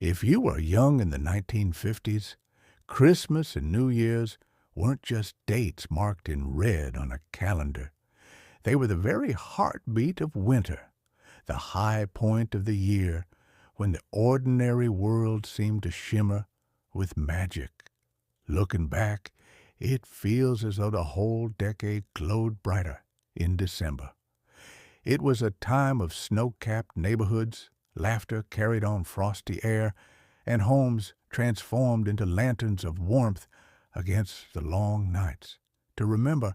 If you were young in the 1950s, Christmas and New Year's weren't just dates marked in red on a calendar. They were the very heartbeat of winter, the high point of the year when the ordinary world seemed to shimmer with magic. Looking back, it feels as though the whole decade glowed brighter in December. It was a time of snow-capped neighborhoods, laughter carried on frosty air, and homes transformed into lanterns of warmth against the long nights. To remember,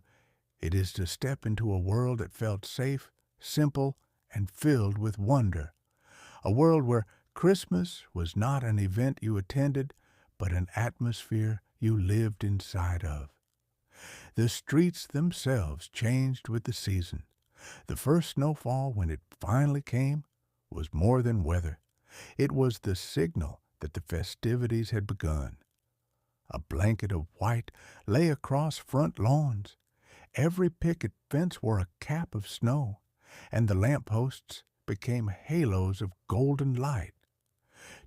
it is to step into a world that felt safe, simple, and filled with wonder. A world where Christmas was not an event you attended, but an atmosphere you lived inside of. The streets themselves changed with the season. The first snowfall, when it finally came, was more than weather. It was the signal that the festivities had begun. A blanket of white lay across front lawns. Every picket fence wore a cap of snow, and the lampposts became halos of golden light.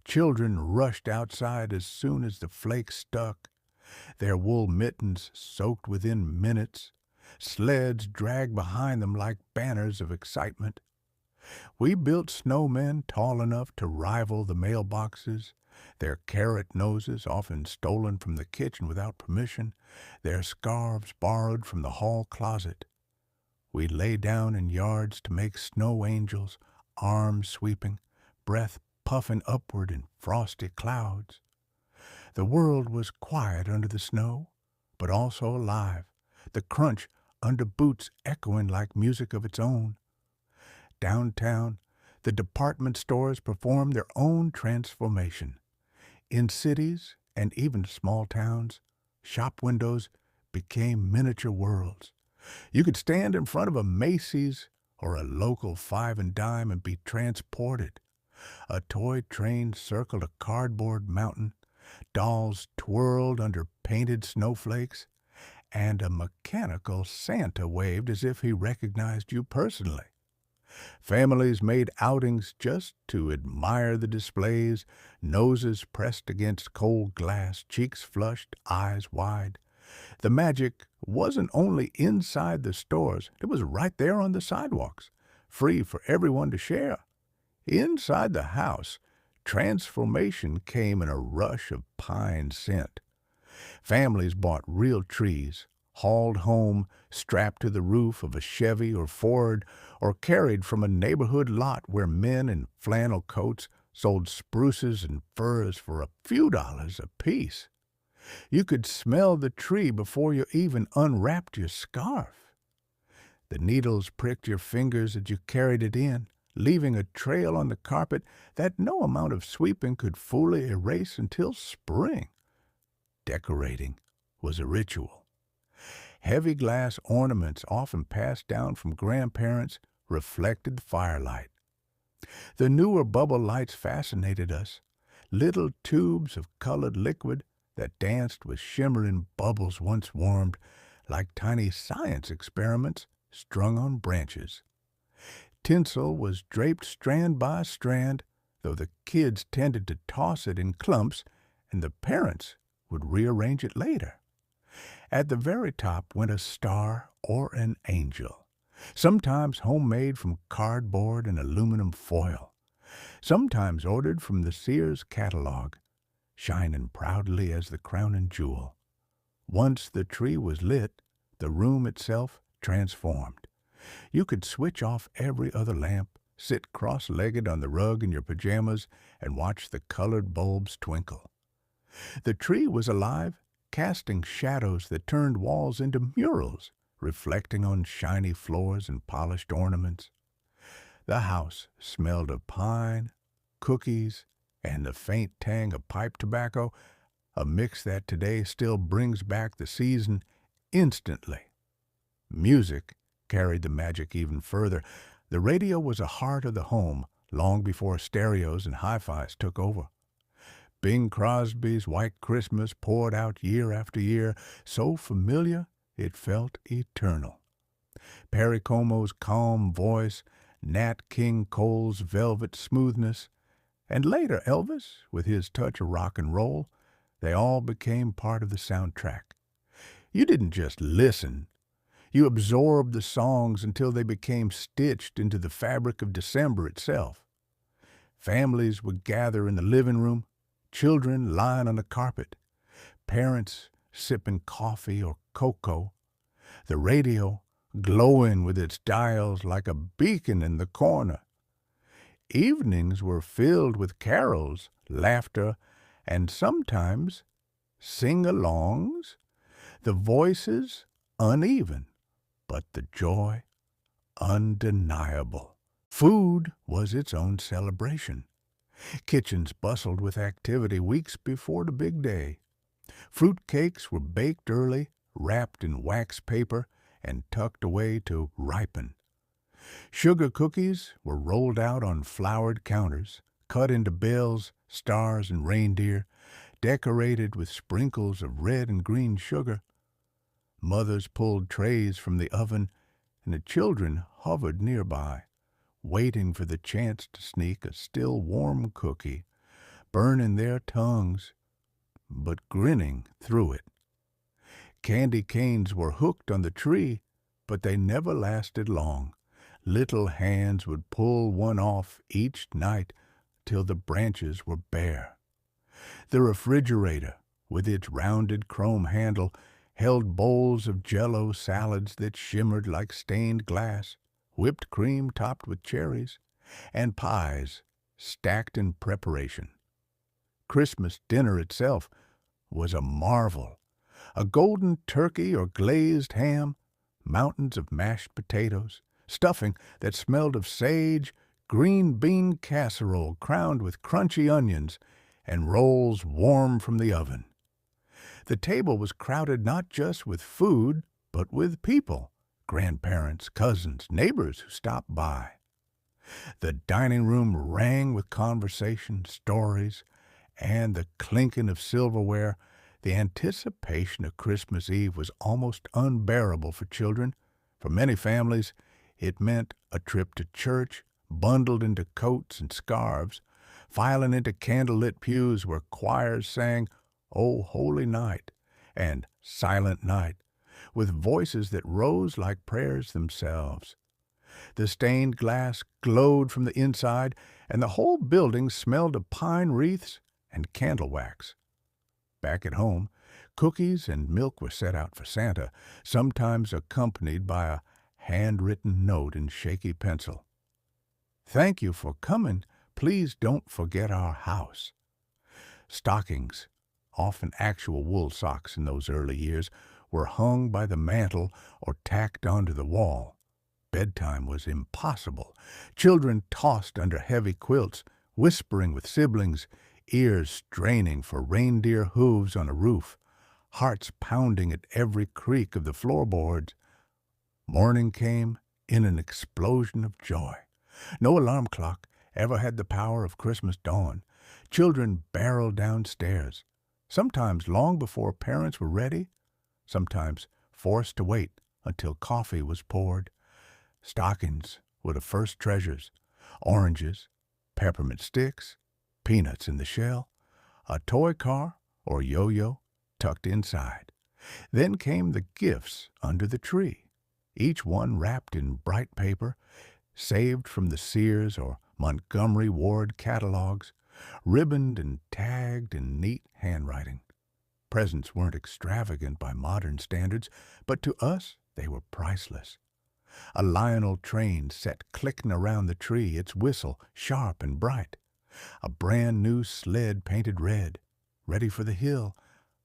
Children rushed outside as soon as the flakes stuck, their wool mittens soaked within minutes, sleds dragged behind them like banners of excitement. We built snowmen tall enough to rival the mailboxes, their carrot noses often stolen from the kitchen without permission, their scarves borrowed from the hall closet. We lay down in yards to make snow angels, arms sweeping, breath puffing upward in frosty clouds. The world was quiet under the snow, but also alive, the crunch under boots echoing like music of its own. Downtown, the department stores performed their own transformation. In cities and even small towns, shop windows became miniature worlds. You could stand in front of a Macy's or a local Five and Dime and be transported. A toy train circled a cardboard mountain, dolls twirled under painted snowflakes, and a mechanical Santa waved as if he recognized you personally. Families made outings just to admire the displays, noses pressed against cold glass, cheeks flushed, eyes wide. The magic wasn't only inside the stores, it was right there on the sidewalks, free for everyone to share. Inside the house, transformation came in a rush of pine scent. Families bought real trees, hauled home, strapped to the roof of a Chevy or Ford, or carried from a neighborhood lot where men in flannel coats sold spruces and firs for a few dollars apiece. You could smell the tree before you even unwrapped your scarf. The needles pricked your fingers as you carried it in, leaving a trail on the carpet that no amount of sweeping could fully erase until spring. Decorating was a ritual. Heavy glass ornaments, often passed down from grandparents, reflected the firelight. The newer bubble lights fascinated us, little tubes of colored liquid that danced with shimmering bubbles once warmed, like tiny science experiments strung on branches. Tinsel was draped strand by strand, though the kids tended to toss it in clumps, and the parents would rearrange it later. At the very top went a star or an angel, sometimes homemade from cardboard and aluminum foil, sometimes ordered from the Sears catalog, shining proudly as the crowning jewel. Once the tree was lit, the room itself transformed. You could switch off every other lamp, sit cross-legged on the rug in your pajamas, and watch the colored bulbs twinkle. The tree was alive, casting shadows that turned walls into murals, reflecting on shiny floors and polished ornaments. The house smelled of pine, cookies, and the faint tang of pipe tobacco, a mix that today still brings back the season instantly. Music carried the magic even further. The radio was a heart of the home long before stereos and hi-fis took over. Bing Crosby's White Christmas poured out year after year, so familiar it felt eternal. Perry Como's calm voice, Nat King Cole's velvet smoothness, And later Elvis, with his touch of rock and roll, they all became part of the soundtrack. You didn't just listen. You absorbed the songs until they became stitched into the fabric of December itself. Families would gather in the living room, children lying on the carpet, parents sipping coffee or cocoa, the radio glowing with its dials like a beacon in the corner. Evenings were filled with carols, laughter, and sometimes sing-alongs, the voices uneven, but the joy undeniable. Food was its own celebration. Kitchens bustled with activity weeks before the big day. Fruit cakes were baked early, wrapped in wax paper, and tucked away to ripen. Sugar cookies were rolled out on floured counters, cut into bells, stars, and reindeer, decorated with sprinkles of red and green sugar. Mothers pulled trays from the oven, and the children hovered nearby, waiting for the chance to sneak a still warm cookie, burning their tongues, but grinning through it. Candy canes were hooked on the tree, but they never lasted long. Little hands would pull one off each night till the branches were bare. The refrigerator, with its rounded chrome handle, held bowls of Jell-O salads that shimmered like stained glass, whipped cream topped with cherries, and pies stacked in preparation. Christmas dinner itself was a marvel. A golden turkey or glazed ham, mountains of mashed potatoes, stuffing that smelled of sage, green bean casserole crowned with crunchy onions, and rolls warm from the oven. The table was crowded not just with food, but with people, grandparents, cousins, neighbors who stopped by. The dining room rang with conversation, stories, and the clinking of silverware. The anticipation of Christmas Eve was almost unbearable for children. For many families, it meant a trip to church, bundled into coats and scarves, filing into candlelit pews where choirs sang "O Holy Night" and "Silent Night," with voices that rose like prayers themselves. The stained glass glowed from the inside, and the whole building smelled of pine wreaths and candle wax. Back at home, cookies and milk were set out for Santa, sometimes accompanied by a handwritten note in shaky pencil. "Thank you for coming. Please don't forget our house." Stockings, often actual wool socks in those early years, were hung by the mantel or tacked onto the wall. Bedtime was impossible. Children tossed under heavy quilts, whispering with siblings, ears straining for reindeer hooves on a roof, hearts pounding at every creak of the floorboards. Morning came in an explosion of joy. No alarm clock ever had the power of Christmas dawn. Children barreled downstairs, sometimes long before parents were ready, sometimes forced to wait until coffee was poured. Stockings were the first treasures: oranges, peppermint sticks, peanuts in the shell, a toy car or yo-yo tucked inside. Then came the gifts under the tree, each one wrapped in bright paper, saved from the Sears or Montgomery Ward catalogs, ribboned and tagged in neat handwriting. Presents weren't extravagant by modern standards, but to us they were priceless. A Lionel train set clicking around the tree, its whistle sharp and bright. A brand-new sled painted red, ready for the hill.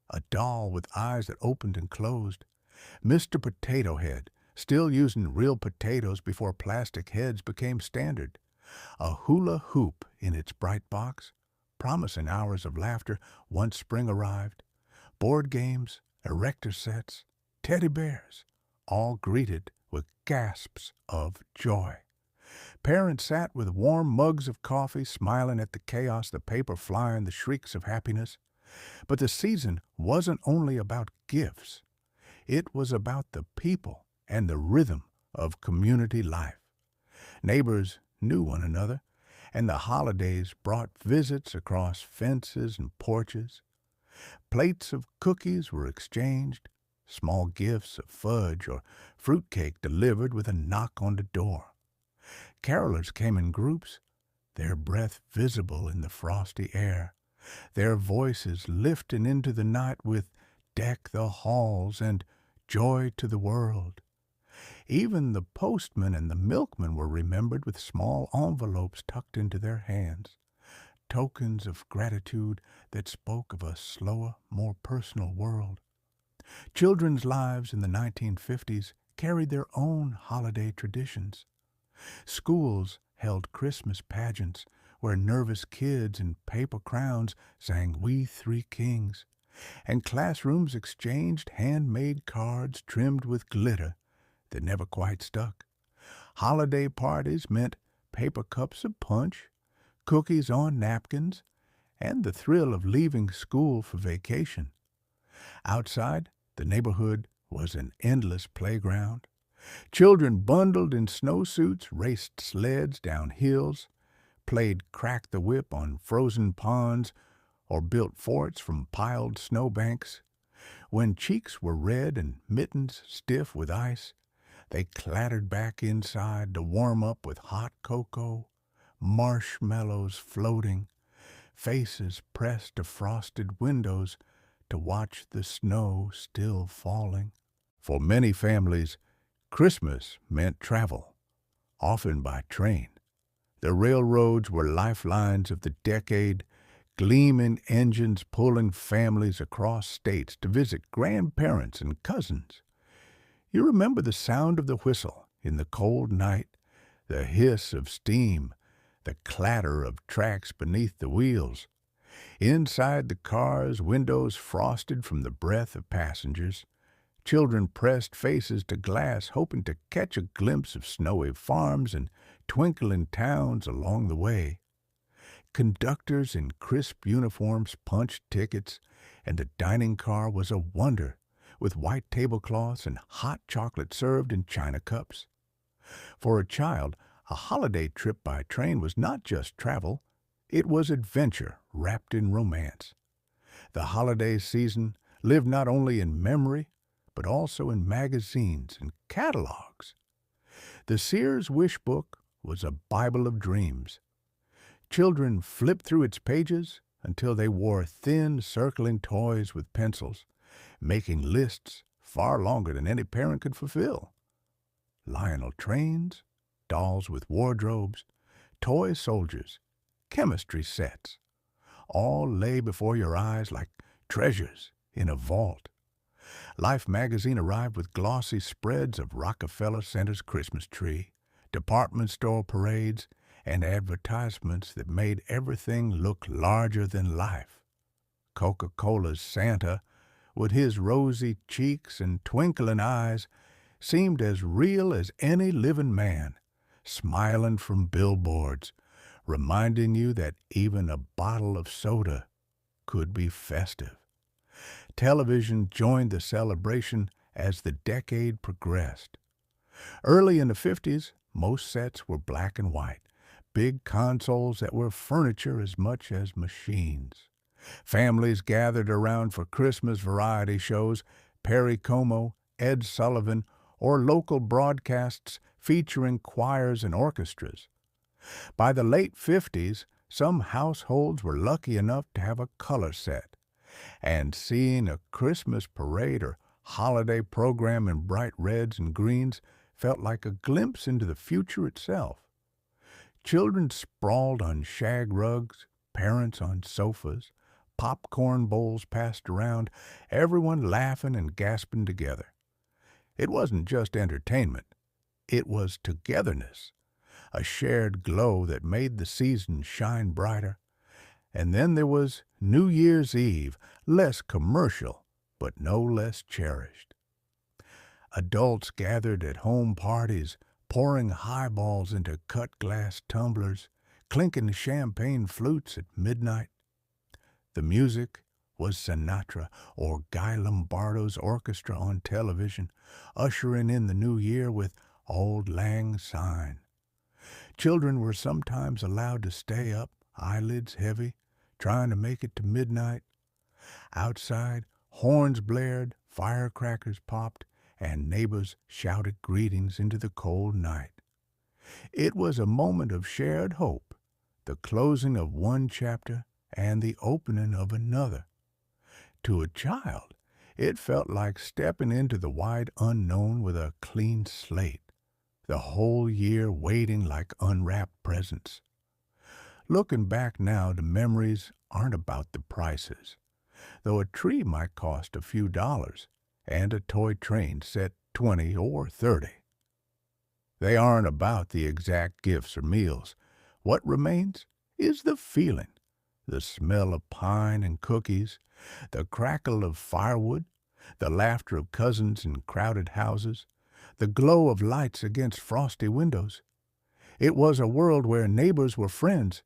A doll with eyes that opened and closed. Mr. Potato Head, still using real potatoes before plastic heads became standard. A hula hoop in its bright box, promising hours of laughter once spring arrived. Board games, erector sets, teddy bears, all greeted with gasps of joy. Parents sat with warm mugs of coffee, smiling at the chaos, the paper flying, the shrieks of happiness. But the season wasn't only about gifts. It was about the people and the rhythm of community life. Neighbors knew one another, and the holidays brought visits across fences and porches. Plates of cookies were exchanged, small gifts of fudge or fruitcake delivered with a knock on the door. Carolers came in groups, their breath visible in the frosty air, their voices lifting into the night with "Deck the Halls" and "Joy to the World." Even the postman and the milkman were remembered with small envelopes tucked into their hands, tokens of gratitude that spoke of a slower, more personal world. Children's lives in the 1950s carried their own holiday traditions. Schools held Christmas pageants where nervous kids in paper crowns sang "We Three Kings," and classrooms exchanged handmade cards trimmed with glitter that never quite stuck. Holiday parties meant paper cups of punch, cookies on napkins, and the thrill of leaving school for vacation. Outside, the neighborhood was an endless playground. Children bundled in snowsuits raced sleds down hills, played crack the whip on frozen ponds, or built forts from piled snowbanks. When cheeks were red and mittens stiff with ice, they clattered back inside to warm up with hot cocoa, marshmallows floating, faces pressed to frosted windows to watch the snow still falling. For many families, Christmas meant travel, often by train. The railroads were lifelines of the decade, gleaming engines pulling families across states to visit grandparents and cousins. You remember the sound of the whistle in the cold night, the hiss of steam, the clatter of tracks beneath the wheels. Inside the cars, windows frosted from the breath of passengers. Children pressed faces to glass, hoping to catch a glimpse of snowy farms and twinkling towns along the way. Conductors in crisp uniforms punched tickets, and the dining car was a wonder, with white tablecloths and hot chocolate served in china cups. For a child, a holiday trip by train was not just travel, it was adventure wrapped in romance. The holiday season lived not only in memory, but also in magazines and catalogs. The Sears Wish Book was a Bible of dreams. Children flipped through its pages until they wore thin, circling toys with pencils, making lists far longer than any parent could fulfill. Lionel trains, dolls with wardrobes, toy soldiers, chemistry sets, all lay before your eyes like treasures in a vault. Life magazine arrived with glossy spreads of Rockefeller Center's Christmas tree, department store parades, and advertisements that made everything look larger than life. Coca-Cola's Santa, with his rosy cheeks and twinkling eyes, seemed as real as any living man, smiling from billboards, reminding you that even a bottle of soda could be festive. Television joined the celebration as the decade progressed. Early in the 50s, most sets were black and white, big consoles that were furniture as much as machines. Families gathered around for Christmas variety shows, Perry Como, Ed Sullivan, or local broadcasts featuring choirs and orchestras. By the late 50s, some households were lucky enough to have a color set, and seeing a Christmas parade or holiday program in bright reds and greens felt like a glimpse into the future itself. Children sprawled on shag rugs, parents on sofas, popcorn bowls passed around, everyone laughing and gasping together. It wasn't just entertainment, it was togetherness, a shared glow that made the season shine brighter. And then there was New Year's Eve, less commercial, but no less cherished. Adults gathered at home parties, pouring highballs into cut glass tumblers, clinking champagne flutes at midnight. The music was Sinatra or Guy Lombardo's orchestra on television, ushering in the new year with Auld Lang Syne. Children were sometimes allowed to stay up, eyelids heavy, trying to make it to midnight. Outside, horns blared, firecrackers popped, and neighbors shouted greetings into the cold night. It was a moment of shared hope, the closing of one chapter and the opening of another. To a child, it felt like stepping into the wide unknown with a clean slate, the whole year waiting like unwrapped presents. Looking back now, the memories aren't about the prices, though a tree might cost a few dollars and a toy train set 20 or 30. They aren't about the exact gifts or meals. What remains is the feeling, the smell of pine and cookies, the crackle of firewood, the laughter of cousins in crowded houses, the glow of lights against frosty windows. It was a world where neighbors were friends,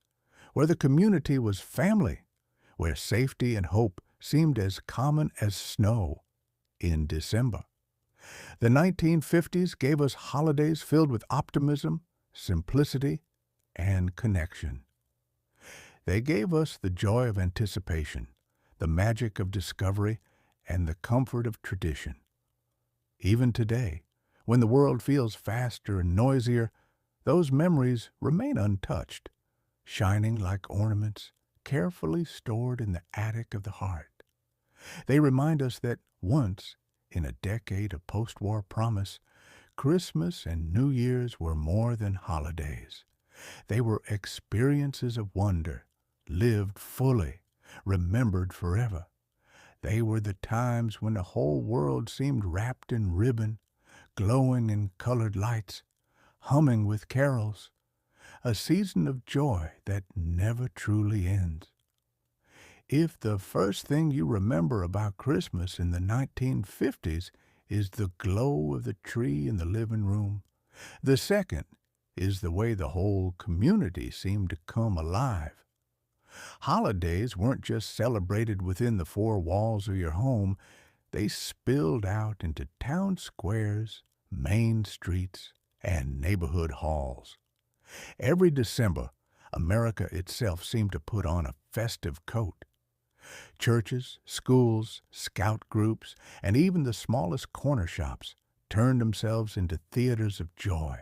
where the community was family, where safety and hope seemed as common as snow in December. The 1950s gave us holidays filled with optimism, simplicity, and connection. They gave us the joy of anticipation, the magic of discovery, and the comfort of tradition. Even today, when the world feels faster and noisier, those memories remain untouched, shining like ornaments carefully stored in the attic of the heart. They remind us that once, in a decade of post-war promise, Christmas and New Year's were more than holidays. They were experiences of wonder, lived fully, remembered forever. They were the times when the whole world seemed wrapped in ribbon, glowing in colored lights, humming with carols, a season of joy that never truly ends. If the first thing you remember about Christmas in the 1950s is the glow of the tree in the living room, the second is the way the whole community seemed to come alive. Holidays weren't just celebrated within the four walls of your home, they spilled out into town squares, main streets, and neighborhood halls. Every December, America itself seemed to put on a festive coat. Churches, schools, scout groups, and even the smallest corner shops turned themselves into theaters of joy,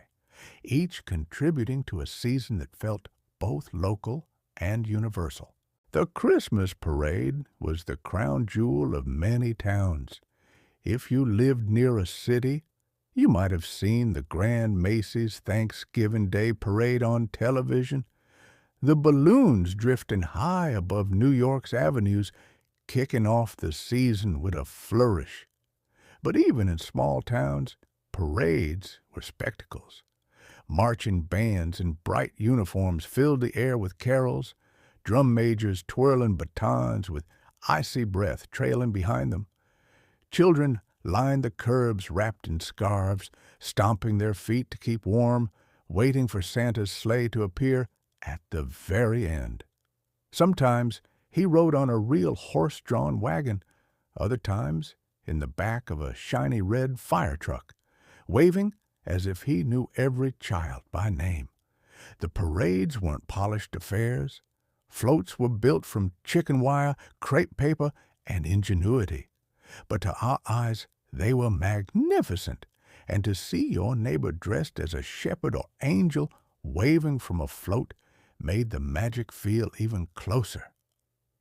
each contributing to a season that felt both local and universal. The Christmas parade was the crown jewel of many towns. If you lived near a city, you might have seen the grand Macy's Thanksgiving Day parade on television, the balloons drifting high above New York's avenues, kicking off the season with a flourish. But even in small towns, parades were spectacles. Marching bands in bright uniforms filled the air with carols, drum majors twirling batons with icy breath trailing behind them. Children lined the curbs wrapped in scarves, stomping their feet to keep warm, waiting for Santa's sleigh to appear at the very end. Sometimes he rode on a real horse-drawn wagon, other times in the back of a shiny red fire truck, waving as if he knew every child by name. The parades weren't polished affairs. Floats were built from chicken wire, crepe paper, and ingenuity. But to our eyes, they were magnificent, and to see your neighbor dressed as a shepherd or angel waving from a float made the magic feel even closer.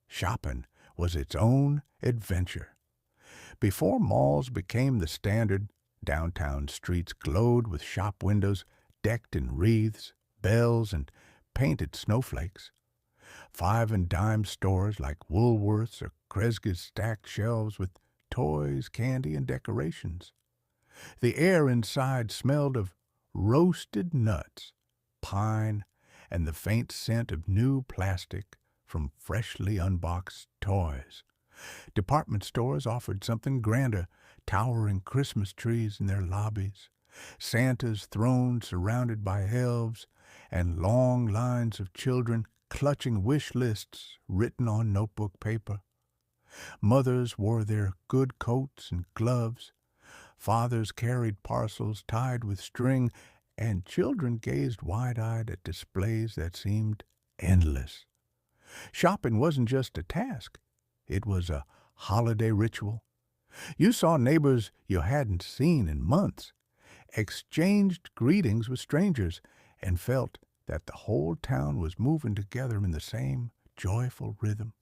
Shopping was its own adventure. Before malls became the standard, downtown streets glowed with shop windows decked in wreaths, bells, and painted snowflakes. 5 and dime stores like Woolworth's or Kresge's stacked shelves with toys, candy, and decorations. The air inside smelled of roasted nuts, pine, and the faint scent of new plastic from freshly unboxed toys. Department stores offered something grander, towering Christmas trees in their lobbies, Santa's throne surrounded by elves, and long lines of children clutching wish lists written on notebook paper. Mothers wore their good coats and gloves. Fathers carried parcels tied with string, and children gazed wide-eyed at displays that seemed endless. Shopping wasn't just a task. It was a holiday ritual. You saw neighbors you hadn't seen in months, exchanged greetings with strangers, and felt that the whole town was moving together in the same joyful rhythm.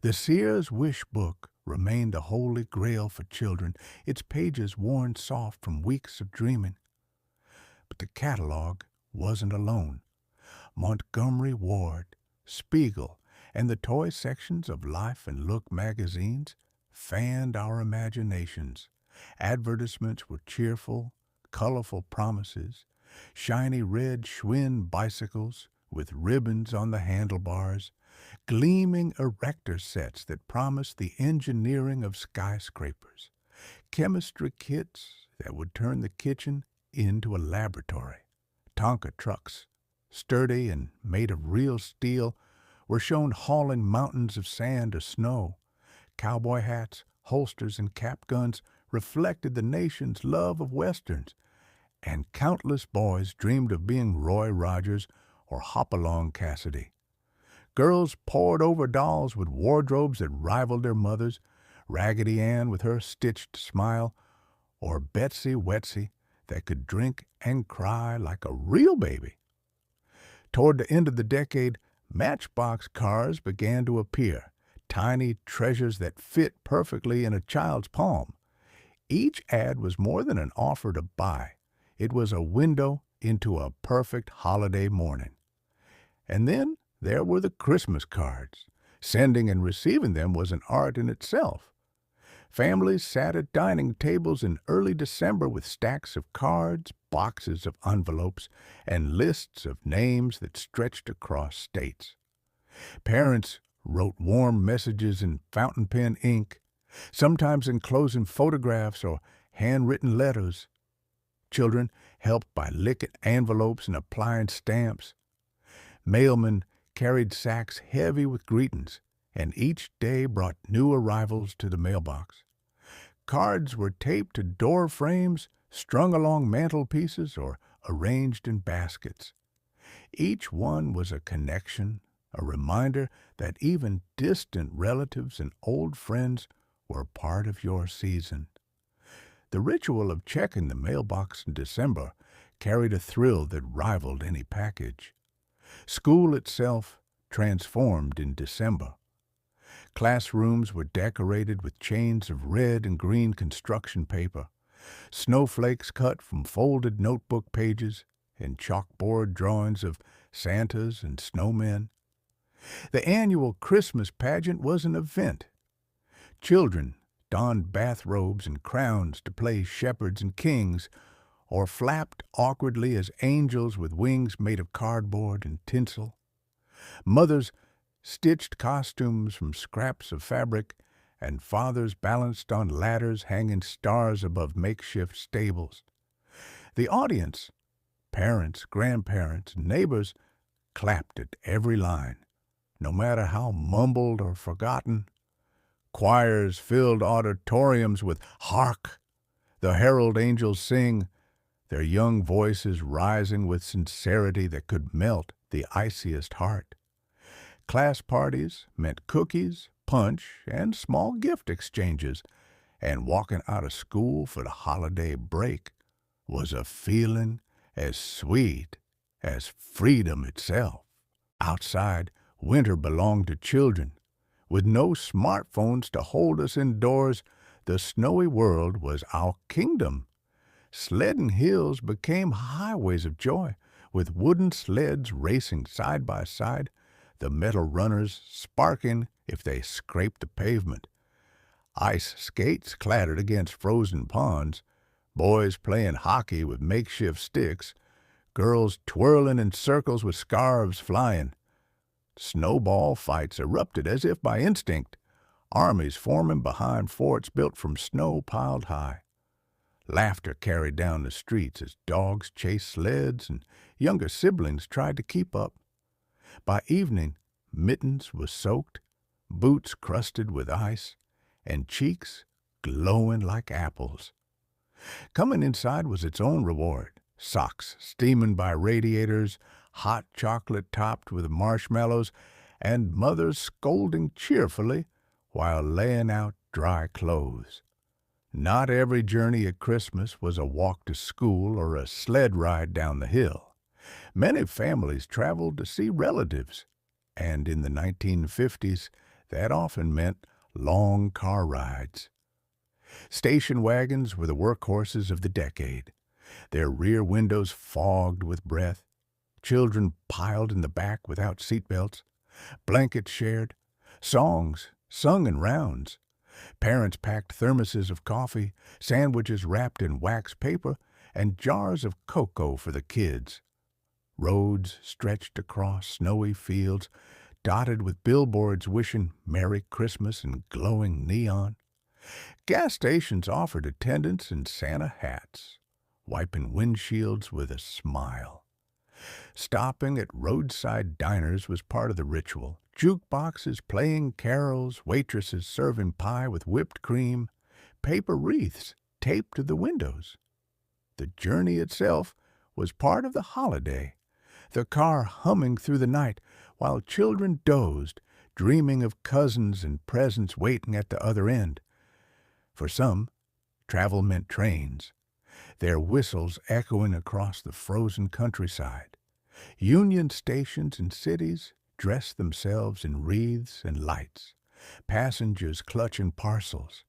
The Sears Wish Book remained a holy grail for children, its pages worn soft from weeks of dreaming. But the catalog wasn't alone. Montgomery Ward, Spiegel, and the toy sections of Life and Look magazines fanned our imaginations. Advertisements were cheerful, colorful promises, shiny red Schwinn bicycles with ribbons on the handlebars, gleaming erector sets that promised the engineering of skyscrapers, chemistry kits that would turn the kitchen into a laboratory. Tonka trucks, sturdy and made of real steel, were shown hauling mountains of sand or snow. Cowboy hats, holsters, and cap guns reflected the nation's love of westerns, and countless boys dreamed of being Roy Rogers or Hopalong Cassidy. Girls pored over dolls with wardrobes that rivaled their mothers, Raggedy Ann with her stitched smile, or Betsy Wetsy that could drink and cry like a real baby. Toward the end of the decade, Matchbox cars began to appear, tiny treasures that fit perfectly in a child's palm. Each ad was more than an offer to buy. It was a window into a perfect holiday morning. And then there were the Christmas cards. Sending and receiving them was an art in itself. Families sat at dining tables in early December with stacks of cards, boxes of envelopes, and lists of names that stretched across states. Parents wrote warm messages in fountain pen ink, sometimes enclosing photographs or handwritten letters. Children helped by licking envelopes and applying stamps. Mailmen carried sacks heavy with greetings, and each day brought new arrivals to the mailbox. Cards were taped to door frames, strung along mantelpieces, or arranged in baskets. Each one was a connection, a reminder that even distant relatives and old friends were part of your season. The ritual of checking the mailbox in December carried a thrill that rivaled any package. School itself transformed in December. Classrooms were decorated with chains of red and green construction paper, snowflakes cut from folded notebook pages, and chalkboard drawings of Santas and snowmen. The annual Christmas pageant was an event. Children donned bathrobes and crowns to play shepherds and kings, or flapped awkwardly as angels with wings made of cardboard and tinsel. Mothers stitched costumes from scraps of fabric, and fathers balanced on ladders hanging stars above makeshift stables. The audience, parents, grandparents, and neighbors, clapped at every line, no matter how mumbled or forgotten. Choirs filled auditoriums with "Hark!" The herald angels sing, their young voices rising with sincerity that could melt the iciest heart. Class parties meant cookies, punch, and small gift exchanges, and walking out of school for the holiday break was a feeling as sweet as freedom itself. Outside, winter belonged to children. With no smartphones to hold us indoors, the snowy world was our kingdom. Sledding hills became highways of joy, with wooden sleds racing side by side, the metal runners sparking if they scraped the pavement. Ice skates clattered against frozen ponds, boys playing hockey with makeshift sticks, girls twirling in circles with scarves flying. Snowball fights erupted as if by instinct, armies forming behind forts built from snow piled high. Laughter carried down the streets as dogs chased sleds and younger siblings tried to keep up. By evening, mittens were soaked, boots crusted with ice, and cheeks glowing like apples. Coming inside was its own reward. socks steaming by radiators, hot chocolate topped with marshmallows, and mothers scolding cheerfully while laying out dry clothes. Not every journey at Christmas was a walk to school or a sled ride down the hill. Many families traveled to see relatives, and in the 1950s, that often meant long car rides. Station wagons were the workhorses of the decade, their rear windows fogged with breath, children piled in the back without seatbelts, blankets shared, songs sung in rounds. Parents packed thermoses of coffee, sandwiches wrapped in wax paper, and jars of cocoa for the kids. Roads stretched across snowy fields, dotted with billboards wishing Merry Christmas in glowing neon. Gas stations offered attendants in Santa hats, wiping windshields with a smile. Stopping at roadside diners was part of the ritual. Jukeboxes playing carols, waitresses serving pie with whipped cream, paper wreaths taped to the windows. The journey itself was part of the holiday, the car humming through the night while children dozed, dreaming of cousins and presents waiting at the other end. For some, travel meant trains, their whistles echoing across the frozen countryside. Union stations in cities dressed themselves in wreaths and lights, passengers clutching parcels,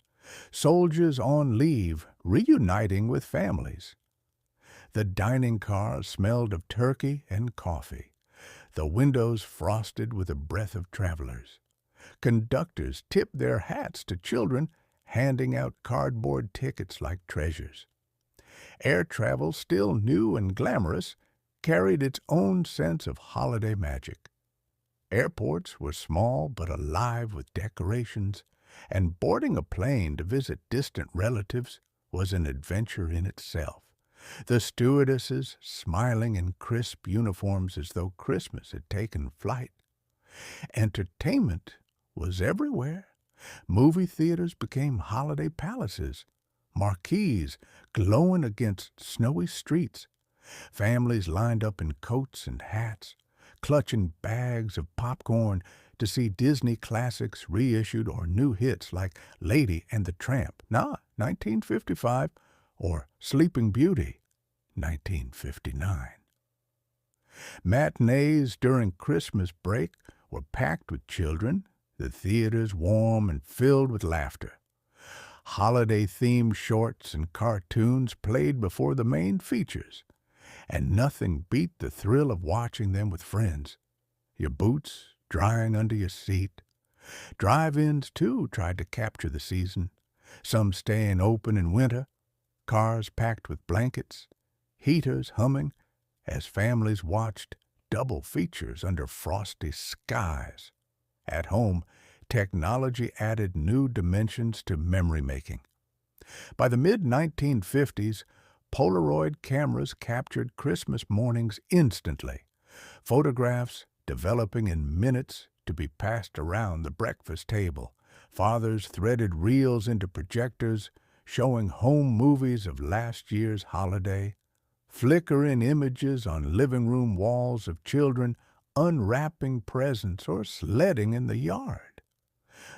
soldiers on leave reuniting with families. The dining cars smelled of turkey and coffee, the windows frosted with the breath of travelers. Conductors tipped their hats to children, handing out cardboard tickets like treasures. Air travel, still new and glamorous, carried its own sense of holiday magic. Airports were small but alive with decorations, and boarding a plane to visit distant relatives was an adventure in itself. The stewardesses smiling in crisp uniforms as though Christmas had taken flight. Entertainment was everywhere. Movie theaters became holiday palaces, marquees glowing against snowy streets. Families lined up in coats and hats, clutching bags of popcorn to see Disney classics reissued or new hits like Lady and the Tramp, 1955, or Sleeping Beauty, 1959. Matinees during Christmas break were packed with children, the theaters warm and filled with laughter. Holiday-themed shorts and cartoons played before the main features, and nothing beat the thrill of watching them with friends. Your boots drying under your seat. Drive-ins, too, tried to capture the season, some staying open in winter, cars packed with blankets, heaters humming, as families watched double features under frosty skies. At home, technology added new dimensions to memory-making. By the mid-1950s, Polaroid cameras captured Christmas mornings instantly, photographs developing in minutes to be passed around the breakfast table. Fathers threaded reels into projectors, showing home movies of last year's holiday, flickering images on living room walls of children unwrapping presents or sledding in the yard.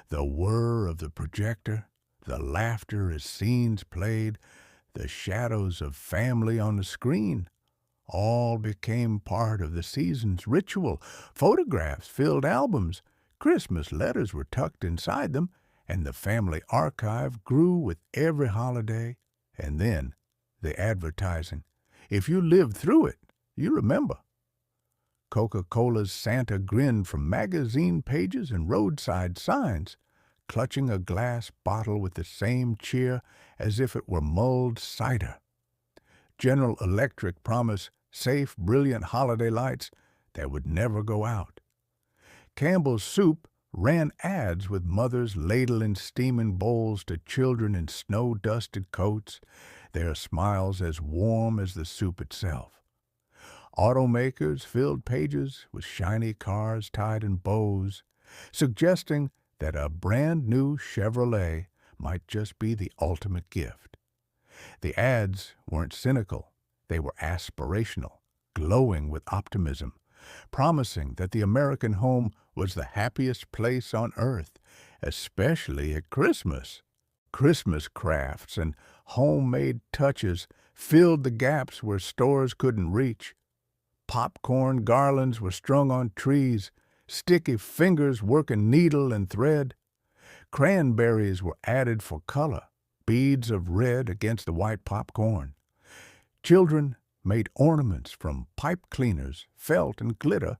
The whir of the projector, the laughter as scenes played, the shadows of family on the screen, all became part of the season's ritual. Photographs filled albums, Christmas letters were tucked inside them, and the family archive grew with every holiday. And then the advertising. If you lived through it, you remember. Coca-Cola's Santa grinned from magazine pages and roadside signs, clutching a glass bottle with the same cheer as if it were mulled cider. General Electric promised safe, brilliant holiday lights that would never go out. Campbell's Soup ran ads with mothers ladling steaming bowls to children in snow-dusted coats, their smiles as warm as the soup itself. Automakers filled pages with shiny cars tied in bows, suggesting that a brand-new Chevrolet might just be the ultimate gift. The ads weren't cynical. They were aspirational, glowing with optimism, promising that the American home was the happiest place on earth, especially at Christmas. Christmas crafts and homemade touches filled the gaps where stores couldn't reach. Popcorn garlands were strung on trees, sticky fingers working needle and thread. Cranberries were added for color, beads of red against the white popcorn. Children made ornaments from pipe cleaners, felt, and glitter,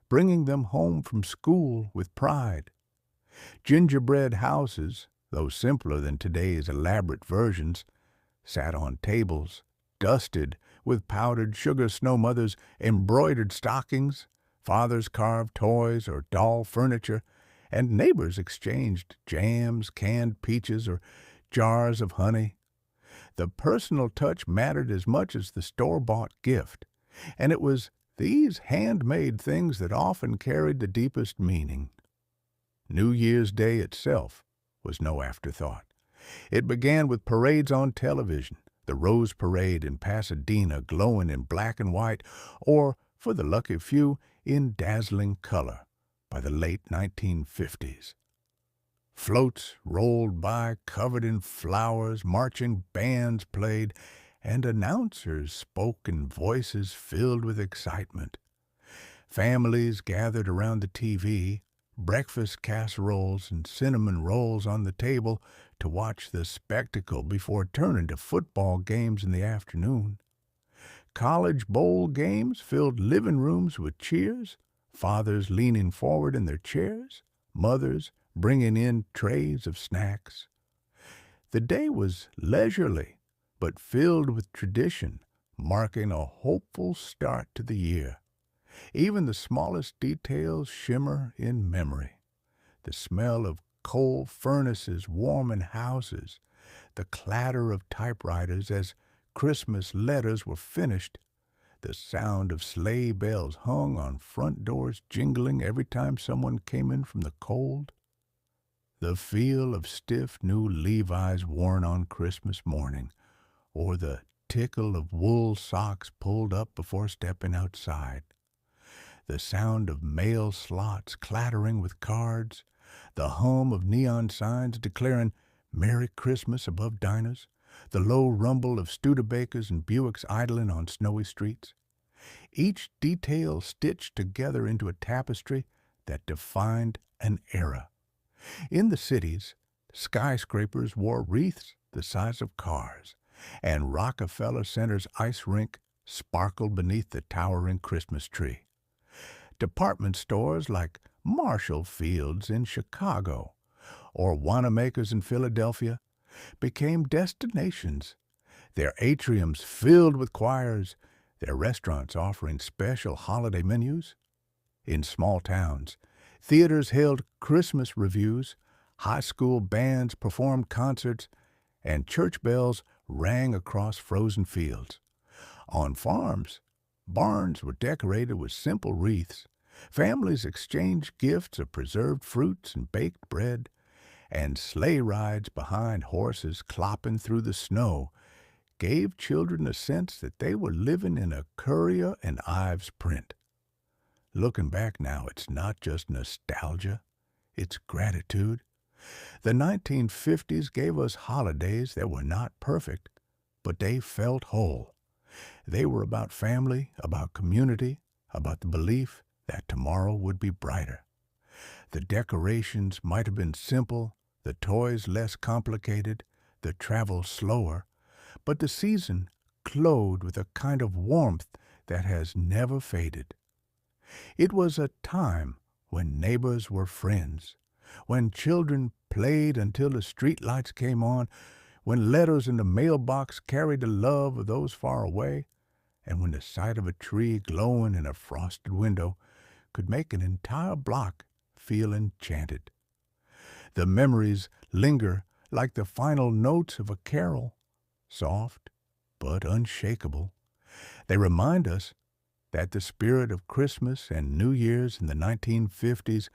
bringing them home from school with pride. Gingerbread houses, though simpler than today's elaborate versions, sat on tables, dusted with powdered sugar snow mothers' embroidered stockings, fathers carved toys or doll furniture, and neighbors exchanged jams, canned peaches, or jars of honey. The personal touch mattered as much as the store-bought gift, and it was these handmade things that often carried the deepest meaning. New Year's Day itself was no afterthought. It began with parades on television, the Rose Parade in Pasadena glowing in black and white, or, for the lucky few, in dazzling color by the late 1950s. Floats rolled by covered in flowers, marching bands played, and announcers spoke in voices filled with excitement. Families gathered around the TV, breakfast casseroles and cinnamon rolls on the table to watch the spectacle before turning to football games in the afternoon. College bowl games filled living rooms with cheers, fathers leaning forward in their chairs, mothers bringing in trays of snacks. The day was leisurely, but filled with tradition, marking a hopeful start to the year. Even the smallest details shimmer in memory. The smell of coal furnaces warming houses, the clatter of typewriters as Christmas letters were finished, the sound of sleigh bells hung on front doors jingling every time someone came in from the cold, the feel of stiff new Levi's worn on Christmas morning, or the tickle of wool socks pulled up before stepping outside, the sound of mail slots clattering with cards, the hum of neon signs declaring Merry Christmas above diners, the low rumble of Studebakers and Buicks idling on snowy streets. Each detail stitched together into a tapestry that defined an era. In the cities, skyscrapers wore wreaths the size of cars, and Rockefeller Center's ice rink sparkled beneath the towering Christmas tree. Department stores like Marshall Field's in Chicago or Wanamaker's in Philadelphia became destinations, their atriums filled with choirs, their restaurants offering special holiday menus. In small towns, theaters held Christmas reviews, high school bands performed concerts, and church bells rang across frozen fields. On farms, barns were decorated with simple wreaths. Families exchanged gifts of preserved fruits and baked bread, and sleigh rides behind horses clopping through the snow gave children a sense that they were living in a Currier and Ives print. Looking back now, it's not just nostalgia, it's gratitude. The 1950s gave us holidays that were not perfect, but they felt whole. They were about family, about community, about the belief that tomorrow would be brighter. The decorations might have been simple, the toys less complicated, the travel slower, but the season glowed with a kind of warmth that has never faded. It was a time when neighbors were friends, when children played until the street lights came on, when letters in the mailbox carried the love of those far away, and when the sight of a tree glowing in a frosted window could make an entire block feel enchanted. The memories linger like the final notes of a carol, soft but unshakable. They remind us that the spirit of Christmas and New Year's in the 1950s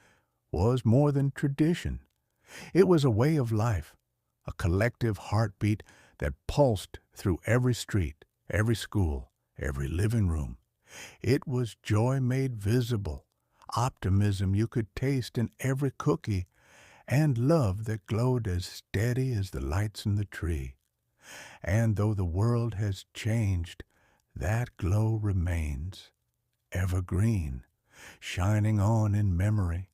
was more than tradition. It was a way of life, a collective heartbeat that pulsed through every street, every school, every living room. It was joy made visible, optimism you could taste in every cookie, and love that glowed as steady as the lights in the tree. And though the world has changed, that glow remains, evergreen, shining on in memory,